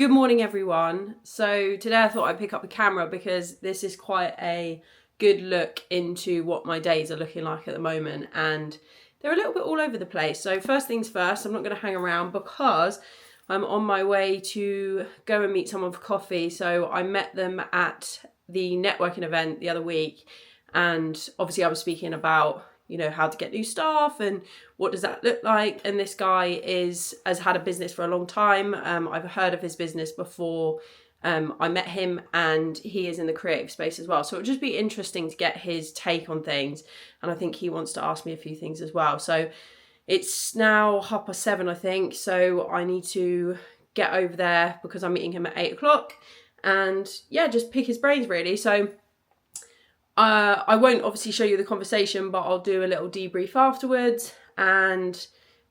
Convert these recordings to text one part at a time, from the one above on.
Good morning, everyone. So today I thought I'd pick up the camera because this is quite a good look into what my days are looking like at the moment, and they're a little bit all over the place. So first things first, I'm not going to hang around because I'm on my way to go and meet someone for coffee. So I met them at the networking event the other week, and obviously I was speaking about how to get new staff and what does that look like. And this guy has had a business for a long time. I've heard of his business before I met him, and he is in the creative space as well. So it would just be interesting to get his take on things. And I think he wants to ask me a few things as well. So it's now 7:30, I think. So I need to get over there because I'm meeting him at 8:00 and just pick his brains really. So I won't obviously show you the conversation, but I'll do a little debrief afterwards, and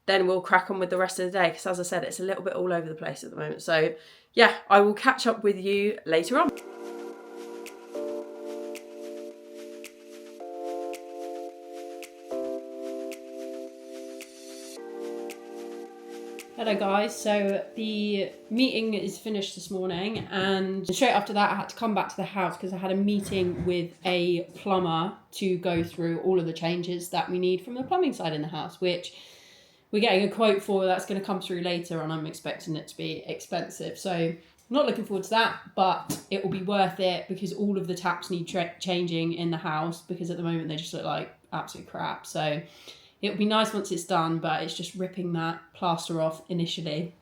then we'll crack on with the rest of the day because, as I said, it's a little bit all over the place at the moment. So I will catch up with you later on. Hello guys, so the meeting is finished this morning, and straight after that I had to come back to the house because I had a meeting with a plumber to go through all of the changes that we need from the plumbing side in the house, which we're getting a quote for that's going to come through later, and I'm expecting it to be expensive. So I'm not looking forward to that, but it will be worth it because all of the taps need changing in the house because at the moment they just look like absolute crap. So it'll be nice once it's done, but it's just ripping that plaster off initially.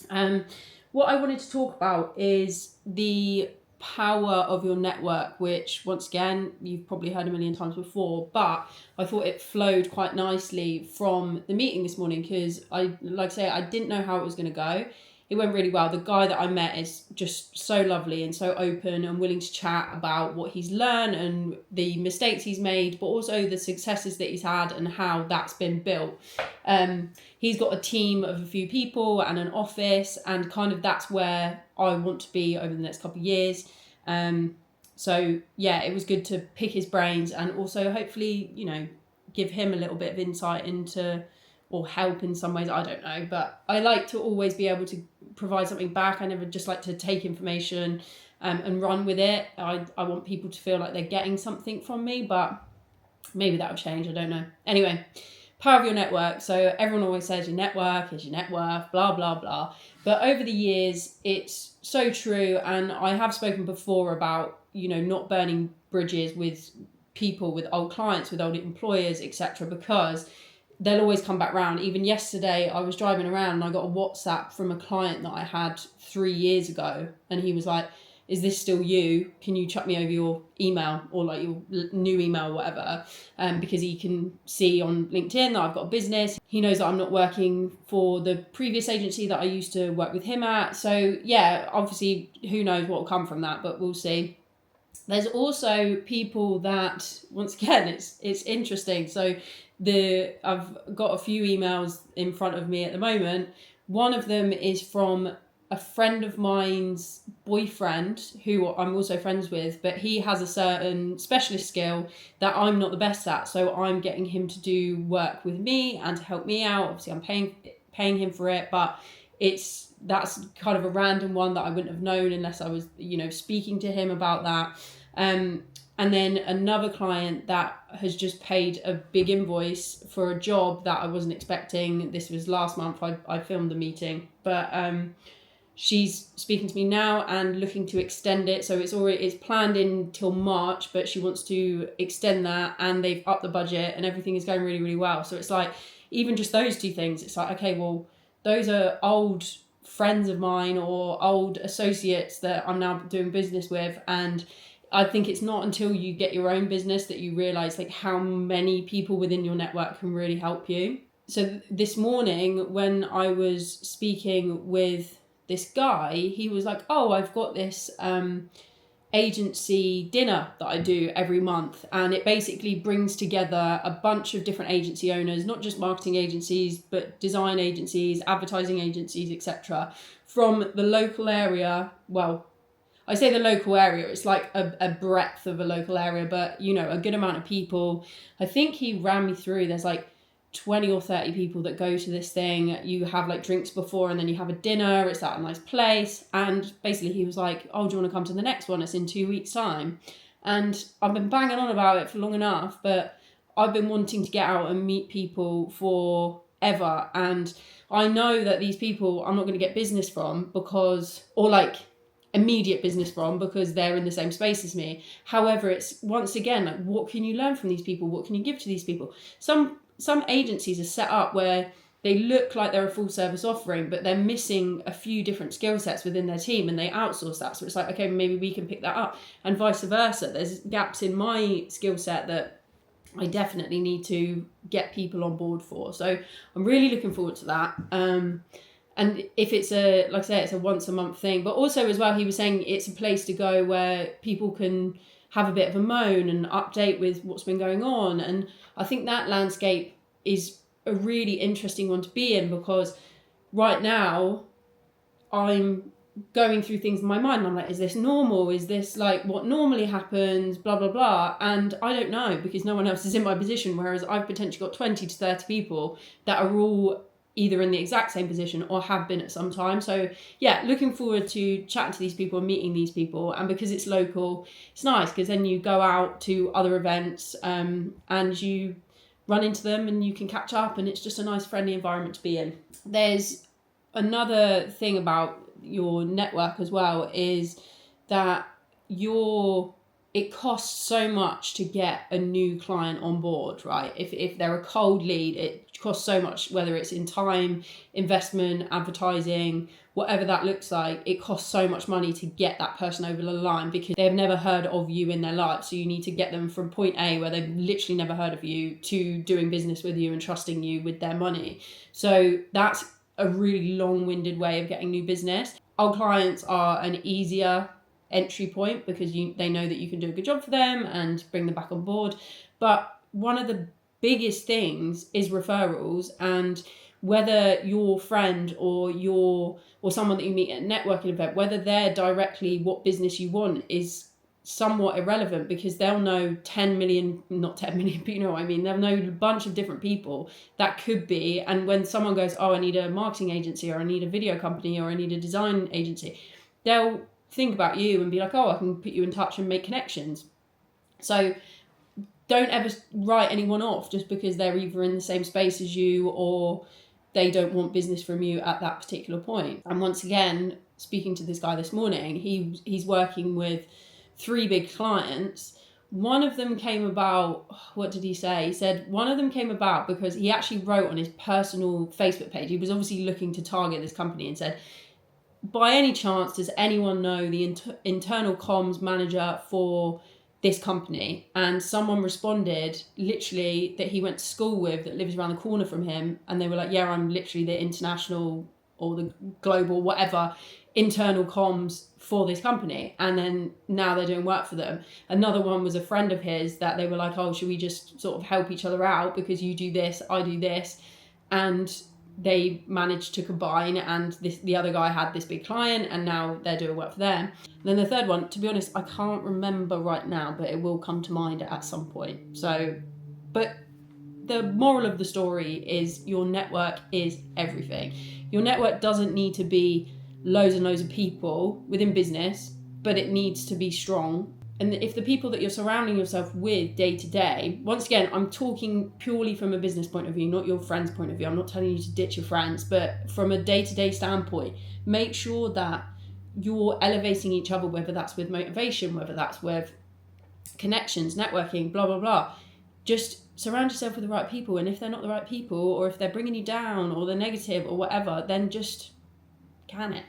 What I wanted to talk about is the power of your network, which once again, you've probably heard a million times before, but I thought it flowed quite nicely from the meeting this morning because I didn't know how it was going to go. It went really well. The guy that I met is just so lovely and so open and willing to chat about what he's learned and the mistakes he's made, but also the successes that he's had and how that's been built. He's got a team of a few people and an office, and kind of that's where I want to be over the next couple of years. So it was good to pick his brains and also hopefully, give him a little bit of insight into or help in some ways, I don't know, but I like to always be able to provide something back. I never just like to take information and run with it. I want people to feel like they're getting something from me, but maybe that'll change, I don't know. Anyway, power of your network. So everyone always says your network is your net worth, blah, blah, blah. But over the years, it's so true. And I have spoken before about, not burning bridges with people, with old clients, with old employers, etc., because they'll always come back round. Even yesterday, I was driving around and I got a WhatsApp from a client that I had 3 years ago. And he was like, is this still you? Can you chuck me over your email or like your new email or whatever? Because he can see on LinkedIn that I've got a business. He knows that I'm not working for the previous agency that I used to work with him at. So obviously who knows what will come from that, but we'll see. There's also people that, once again, it's interesting. So I've got a few emails in front of me at the moment. One of them is from a friend of mine's boyfriend who I'm also friends with, but he has a certain specialist skill that I'm not the best at. So I'm getting him to do work with me and to help me out. Obviously I'm paying him for it, but that's kind of a random one that I wouldn't have known unless I was, speaking to him about that. And then another client that has just paid a big invoice for a job that I wasn't expecting. This was last month. I filmed the meeting, but she's speaking to me now and looking to extend it. So it's planned in till March, but she wants to extend that, and they've upped the budget and everything is going really, really well. So it's like, even just those two things, it's like, okay, well, those are old friends of mine or old associates that I'm now doing business with. And I think it's not until you get your own business that you realize like how many people within your network can really help you. So this morning when I was speaking with this guy, he was like, oh, I've got this agency dinner that I do every month, and it basically brings together a bunch of different agency owners, not just marketing agencies, but design agencies, advertising agencies, etc., from the local area. Well, I say the local area, it's like a breadth of a local area, but a good amount of people. I think he ran me through, there's like 20 or 30 people that go to this thing. You have like drinks before and then you have a dinner. It's at a nice place. And basically he was like, oh, do you want to come to the next one? It's in 2 weeks' time. And I've been banging on about it for long enough, but I've been wanting to get out and meet people forever. And I know that these people I'm not going to get business from or like immediate business from, because they're in the same space as me. However, it's once again, like, what can you learn from these people? What can you give to these people? Some agencies are set up where they look like they're a full service offering, but they're missing a few different skill sets within their team and they outsource that. So it's like, okay, maybe we can pick that up, and vice versa. There's gaps in my skill set that I definitely need to get people on board for. So I'm really looking forward to that. And if it's like I say, it's a once a month thing, but also as well, he was saying it's a place to go where people can have a bit of a moan and update with what's been going on. And I think that landscape is a really interesting one to be in, because right now I'm going through things in my mind and I'm like, is this normal? Is this like what normally happens? Blah, blah, blah. And I don't know, because no one else is in my position, whereas I've potentially got 20 to 30 people that are all either in the exact same position or have been at some time. So yeah, looking forward to chatting to these people and meeting these people. And because it's local, it's nice, because then you go out to other events and you run into them and you can catch up, and it's just a nice friendly environment to be in. There's another thing about your network as well, is that it costs so much to get a new client on board, right? If they're a cold lead, it costs so much, whether it's in time, investment, advertising, whatever that looks like. It costs so much money to get that person over the line, because they've never heard of you in their life. So you need to get them from point A, where they've literally never heard of you, to doing business with you and trusting you with their money. So that's a really long-winded way of getting new business. Our clients are an easier entry point, because they know that you can do a good job for them and bring them back on board. But one of the biggest things is referrals, and whether your friend or someone that you meet at a networking event, whether they're directly what business you want, is somewhat irrelevant, because they'll know 10 million, not 10 million, but you know what I mean, they'll know a bunch of different people that could be. And when someone goes, oh, I need a marketing agency, or I need a video company, or I need a design agency, they'll think about you and be like, oh, I can put you in touch and make connections. So don't ever write anyone off just because they're either in the same space as you or they don't want business from you at that particular point. And once again, speaking to this guy this morning, he's working with 3 big clients. One of them came about, what did he say? He said one of them came about because he actually wrote on his personal Facebook page. He was obviously looking to target this company and said, by any chance, does anyone know the internal comms manager for this company? And someone responded, literally, that he went to school with, that lives around the corner from him. And they were like, yeah, I'm literally the international or the global, whatever, internal comms for this company. And then now they're doing work for them. Another one was a friend of his that they were like, oh, should we just sort of help each other out, because you do this, I do this. And they managed to combine, and the other guy had this big client, and now they're doing work for them. And then the third one, to be honest, I can't remember right now, but it will come to mind at some point. So, but the moral of the story is your network is everything. Your network doesn't need to be loads and loads of people within business, but it needs to be strong. And if the people that you're surrounding yourself with day to day, once again, I'm talking purely from a business point of view, not your friend's point of view. I'm not telling you to ditch your friends, but from a day-to-day standpoint, make sure that you're elevating each other, whether that's with motivation, whether that's with connections, networking, blah, blah, blah. Just surround yourself with the right people. And if they're not the right people, or if they're bringing you down, or they're negative or whatever, then just can it.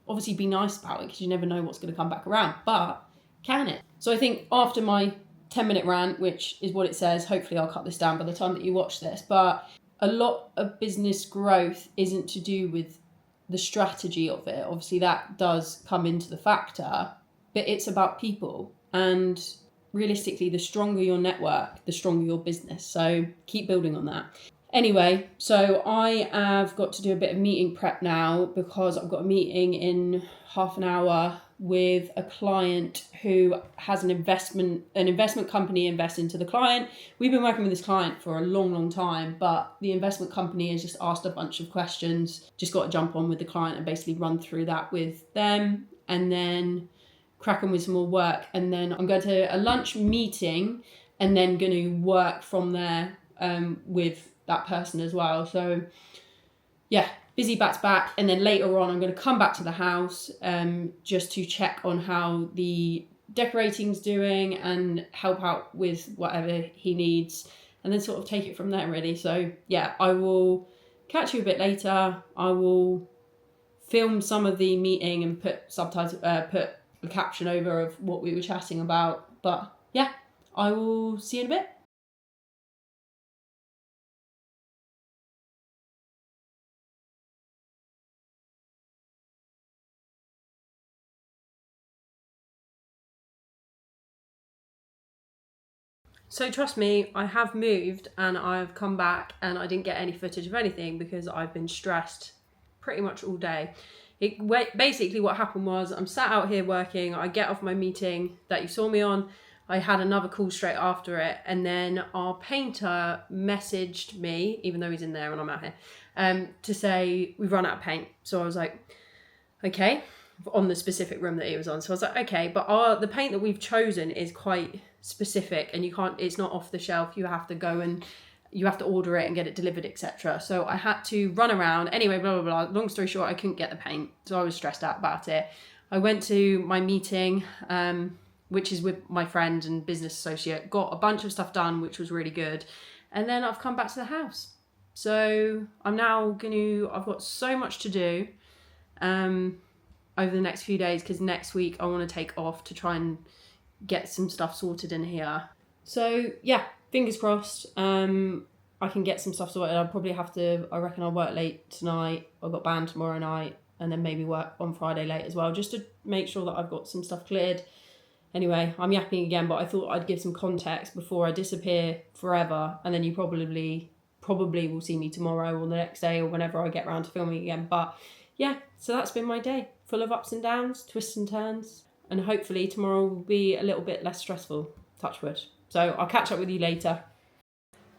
Obviously be nice about it, because you never know what's going to come back around, but can it? So I think after my 10-minute rant, which is what it says, hopefully I'll cut this down by the time that you watch this, but a lot of business growth isn't to do with the strategy of it. Obviously that does come into the factor, but it's about people. And realistically, the stronger your network, the stronger your business. So keep building on that. Anyway, so I have got to do a bit of meeting prep now, because I've got a meeting in half an hour with a client who has an investment company invest into the client. We've been working with this client for a long time, but the investment company has just asked a bunch of questions. Just got to jump on with the client and basically run through that with them, and then crack on with some more work. And then I'm going to a lunch meeting and then going to work from there with that person as well. So yeah, busy back to back. And then later on, I'm going to come back to the house just to check on how the decorating's doing and help out with whatever he needs, and then sort of take it from there, really. So yeah, I will catch you a bit later. I will film some of the meeting and put a caption over of what we were chatting about. But yeah, I will see you in a bit. So trust me, I have moved and I've come back and I didn't get any footage of anything because I've been stressed pretty much all day. Basically what happened was I'm sat out here working, I get off my meeting that you saw me on, I had another call straight after it, and then our painter messaged me, even though he's in there and I'm out here, to say we've run out of paint. So I was like, okay, on the specific room that he was on. So I was like, okay, but the paint that we've chosen is quite specific and it's not off the shelf. You have to go and you have to order it and get it delivered, etc. So I had to run around. Anyway, blah, blah, blah. Long story short, I couldn't get the paint. So I was stressed out about it. I went to my meeting, which is with my friend and business associate, got a bunch of stuff done, which was really good. And then I've come back to the house. So I've got so much to do over the next few days, because next week I want to take off to try and get some stuff sorted in here. So yeah, fingers crossed. I can get some stuff sorted. I reckon I'll work late tonight. I've got band tomorrow night, and then maybe work on Friday late as well, just to make sure that I've got some stuff cleared. Anyway, I'm yapping again, but I thought I'd give some context before I disappear forever, and then you probably will see me tomorrow or the next day or whenever I get around to filming again. But yeah, so that's been my day, full of ups and downs, twists and turns, and hopefully tomorrow will be a little bit less stressful, touch wood. So I'll catch up with you later.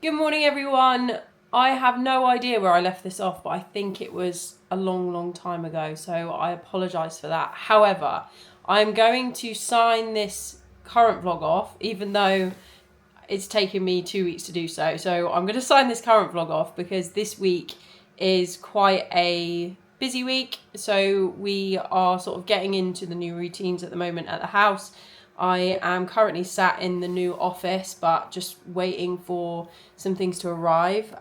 Good morning, everyone. I have no idea where I left this off, but I think it was a long time ago, so I apologise for that. However, I'm going to sign this current vlog off, even though it's taken me 2 weeks to do so. So I'm going to sign this current vlog off because this week is quite a busy week. So we are sort of getting into the new routines at the moment at the house. I am currently sat in the new office, but just waiting for some things to arrive.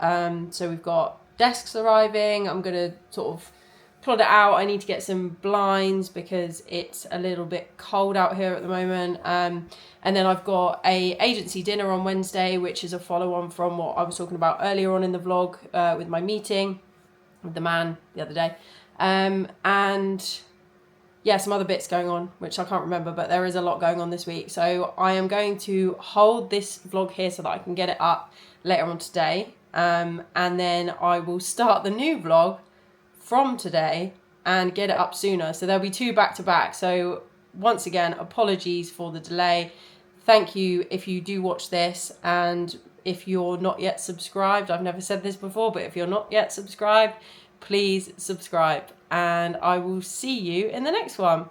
So we've got desks arriving. I'm going to sort of plot it out. I need to get some blinds because it's a little bit cold out here at the moment. And then I've got a agency dinner on Wednesday, which is a follow-on from what I was talking about earlier on in the vlog with my meeting with the man the other day. And yeah, some other bits going on, which I can't remember, but there is a lot going on this week. So I am going to hold this vlog here so that I can get it up later on today. And then I will start the new vlog from today and get it up sooner. So there'll be 2 back to back. So once again, apologies for the delay. Thank you if you do watch this, and if you're not yet subscribed, I've never said this before, but if you're not yet subscribed, please subscribe, and I will see you in the next one.